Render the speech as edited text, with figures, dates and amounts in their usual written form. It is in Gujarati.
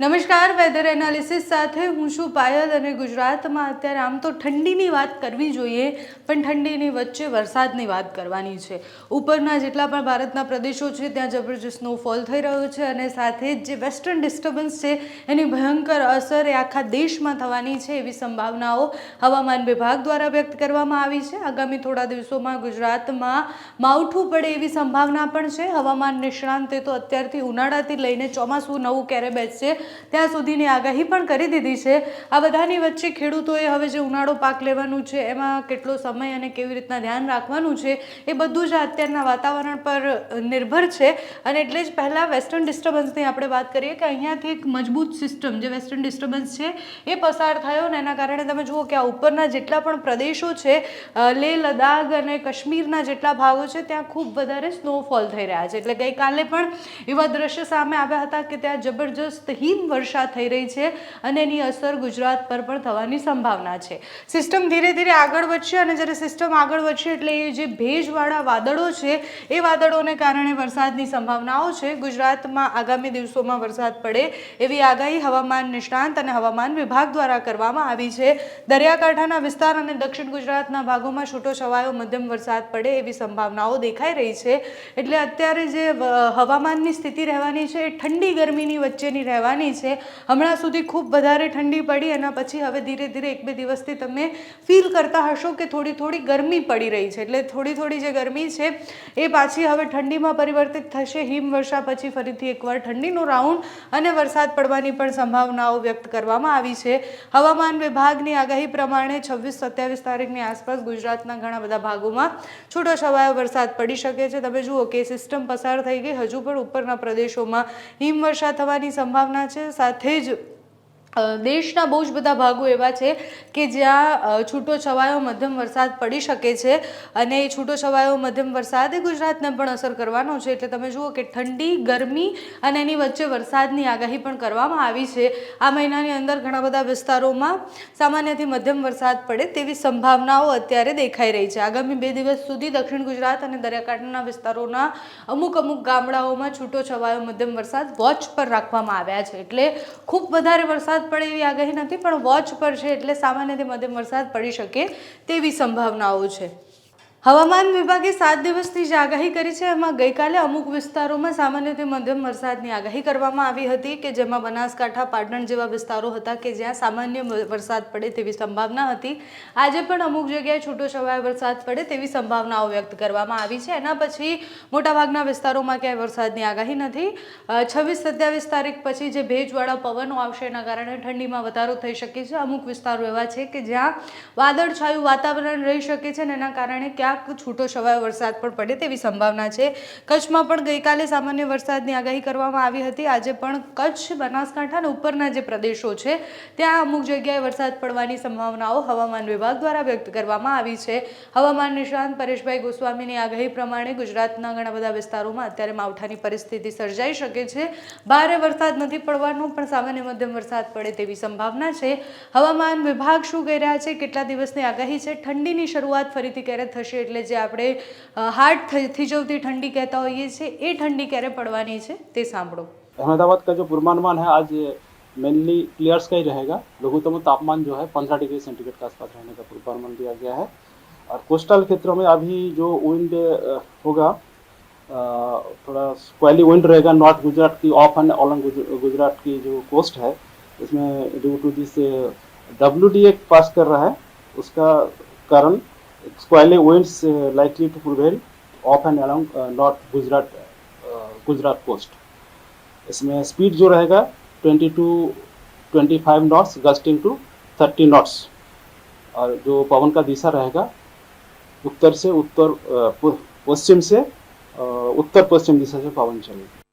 નમસ્કાર, વેધર એનાલિસિસ સાથે હું છું પાયલ અને ગુજરાતમાં અત્યારે આમ તો ઠંડીની વાત કરવી જોઈએ, પણ ઠંડીની વચ્ચે વરસાદની વાત કરવાની છે. ઉપરના જેટલા પણ ભારતના પ્રદેશો છે ત્યાં જબરજસ્ત સ્નોફોલ થઈ રહ્યો છે અને સાથે જ જે વેસ્ટર્ન ડિસ્ટર્બન્સ છે એની ભયંકર અસર એ આખા દેશમાં થવાની છે એવી સંભાવનાઓ હવામાન વિભાગ દ્વારા વ્યક્ત કરવામાં આવી છે. આગામી થોડા દિવસોમાં ગુજરાતમાં માવઠું પડે એવી સંભાવના પણ છે. હવામાન નિષ્ણાંતે તો અત્યારથી ઉનાળાથી લઈને ચોમાસું નવું ક્યારે બેસશે ત્યાં સુધીની આગાહી પણ કરી દીધી છે. આ બધાની વચ્ચે ખેડૂતોએ હવે જે ઉનાળો પાક લેવાનું છે એમાં કેટલો સમય અને કેવી રીતના ધ્યાન રાખવાનું છે એ બધું જ અત્યારના વાતાવરણ પર નિર્ભર છે. અને એટલે જ પહેલાં વેસ્ટર્ન ડિસ્ટર્બન્સની આપણે વાત કરીએ કે અહીંયાથી એક મજબૂત સિસ્ટમ જે વેસ્ટર્ન ડિસ્ટર્બન્સ છે એ પસાર થયો ને એના કારણે તમે જુઓ કે આ ઉપરના જેટલા પણ પ્રદેશો છે, લેહ લદ્દાખ અને કાશ્મીરના જેટલા ભાગો છે ત્યાં ખૂબ વધારે સ્નોફોલ થઈ રહ્યા છે. એટલે ગઈકાલે પણ એવા દ્રશ્ય સામે આવ્યા હતા કે ત્યાં જબરજસ્ત વર્ષા થઈ રહી છે અને એની અસર ગુજરાત પર પણ થવાની સંભાવના છે. સિસ્ટમ ધીરે ધીરે આગળ વધશે અને જ્યારે સિસ્ટમ આગળ વધશે એટલે એ જે ભેજવાળા વાદળો છે એ વાદળોને કારણે વરસાદની સંભાવનાઓ છે. ગુજરાતમાં આગામી દિવસોમાં વરસાદ પડે એવી આગાહી હવામાન નિષ્ણાંત અને હવામાન વિભાગ દ્વારા કરવામાં આવી છે. દરિયાકાંઠાના વિસ્તાર અને દક્ષિણ ગુજરાતના ભાગોમાં છૂટોછવાયો મધ્યમ વરસાદ પડે એવી સંભાવનાઓ દેખાઈ રહી છે. એટલે અત્યારે જે હવામાનની સ્થિતિ રહેવાની છે એ ઠંડી ગરમીની વચ્ચેની રહેવાની છે. હમણાં સુધી ખૂબ વધારે ઠંડી પડી એના પછી હવે ધીરે ધીરે એક બે દિવસથી તમે ફીલ કરતા હશો કે થોડી ગરમી પડી રહી છે. એટલે થોડી જે ગરમી છે એ પાછી હવે ઠંડીમાં પરિવર્તિત થશે. હિમવર્ષા પછી ફરીથી એકવાર ઠંડીનો રાઉન્ડ અને વરસાદ પડવાની પણ સંભાવનાઓ વ્યક્ત કરવામાં આવી છે. હવામાન વિભાગની આગાહી પ્રમાણે 26-27 તારીખની આસપાસ ગુજરાતના ઘણા બધા ભાગોમાં છૂટોછવાયો વરસાદ પડી શકે છે. તમે જુઓ કે સિસ્ટમ પસાર થઈ ગઈ, હજુ પણ ઉપરના પ્રદેશોમાં હિમવર્ષા થવાની સંભાવના છે. સાથે જ દેશના બહુ જ બધા ભાગો એવા છે કે જ્યાં છૂટો છવાયો મધ્યમ વરસાદ પડી શકે છે અને એ છૂટો છવાયો મધ્યમ વરસાદ એ ગુજરાતને પણ અસર કરવાનો છે. એટલે તમે જુઓ કે ઠંડી, ગરમી અને એની વચ્ચે વરસાદની આગાહી પણ કરવામાં આવી છે. આ મહિનાની અંદર ઘણા બધા વિસ્તારોમાં સામાન્યથી મધ્યમ વરસાદ પડે તેવી સંભાવનાઓ અત્યારે દેખાઈ રહી છે. આગામી 2 દિવસ સુધી દક્ષિણ ગુજરાત અને દરિયાકાંઠાના વિસ્તારોના અમુક ગામડાઓમાં છૂટો છવાયો મધ્યમ વરસાદ વોચ પર રાખવામાં આવ્યા છે. એટલે ખૂબ વધારે વરસાદ પડે એવી આગાહી નથી, પણ વોચ પર છે એટલે સામાન્યથી મધ્યમ વરસાદ પડી શકે તેવી સંભાવનાઓ છે. હવામાન વિભાગે 7 દિવસની જે આગાહી કરી છે એમાં ગઈકાલે અમુક વિસ્તારોમાં સામાન્યથી મધ્યમ વરસાદની આગાહી કરવામાં આવી હતી કે જેમાં બનાસકાંઠા, પાટણ જેવા વિસ્તારો હતા કે જ્યાં સામાન્ય વરસાદ પડે તેવી સંભાવના હતી. આજે પણ અમુક જગ્યાએ છૂટોછવાયો વરસાદ પડે તેવી સંભાવનાઓ વ્યક્ત કરવામાં આવી છે. એના પછી મોટાભાગના વિસ્તારોમાં ક્યાંય વરસાદની આગાહી નથી. 26-27 તારીખ પછી જે ભેજવાળા પવનો આવશે એના કારણે ઠંડીમાં વધારો થઈ શકે છે. અમુક વિસ્તારો એવા છે કે જ્યાં વાદળછાયું વાતાવરણ રહી શકે છે અને એના કારણે ક્યાંક છૂટો છવાયો વરસાદ પણ પડે તેવી સંભાવના છે. કચ્છમાં પણ ગઈકાલે સામાન્ય વરસાદની આગાહી કરવામાં આવી હતી. આજે પણ કચ્છ, બનાસકાંઠા અને ઉપરના જે પ્રદેશો છે ત્યાં અમુક જગ્યાએ વરસાદ પડવાની સંભાવનાઓ હવામાન વિભાગ દ્વારા વ્યક્ત કરવામાં આવી છે. હવામાન નિષ્ણાંત પરેશભાઈ ગોસ્વામીની આગાહી પ્રમાણે ગુજરાતના ઘણા બધા વિસ્તારોમાં અત્યારે માવઠાની પરિસ્થિતિ સર્જાઈ શકે છે. ભારે વરસાદ નથી પડવાનો, પણ સામાન્ય મધ્યમ વરસાદ પડે તેવી સંભાવના છે. હવામાન વિભાગ શું કહી રહ્યા છે, કેટલા દિવસની આગાહી છે, ઠંડીની શરૂઆત ફરીથી ક્યારે થશે, એટલે જે આપણે હાર્ટ થીજવતી ઠંડી કહેતા હોઈએ છીએ એ ઠંડી ક્યારે પડવાની છે તે સાંભળો. अहमदाबाद का जो पूर्वानुमान है आज मेनली क्लियर स्काई रहेगा. लघुत्तम तापमान जो है 15 डिग्री सेंटीग्रेड के आसपास रहने का पूर्वानुमान दिया गया है. और कोस्टल क्षेत्रों में अभी जो विंड होगा थोड़ा स्क्वेली विंड रहेगा. नॉर्थ गुजरात की ऑफ एंड ऑलंग गुजरात की जो कोस्ट है इसमें due to this WDA pass कर रहा है, उसका कारण squally winds likely to prevail off and along north Gujarat coast. इसमें स्पीड जो रहेगा 20 to 25 knots, gusting to 30 knots. और जो पवन का दिशा रहेगा उत्तर से उत्तर पश्चिम से उत्तर पश्चिम दिशा से पवन चलेगा.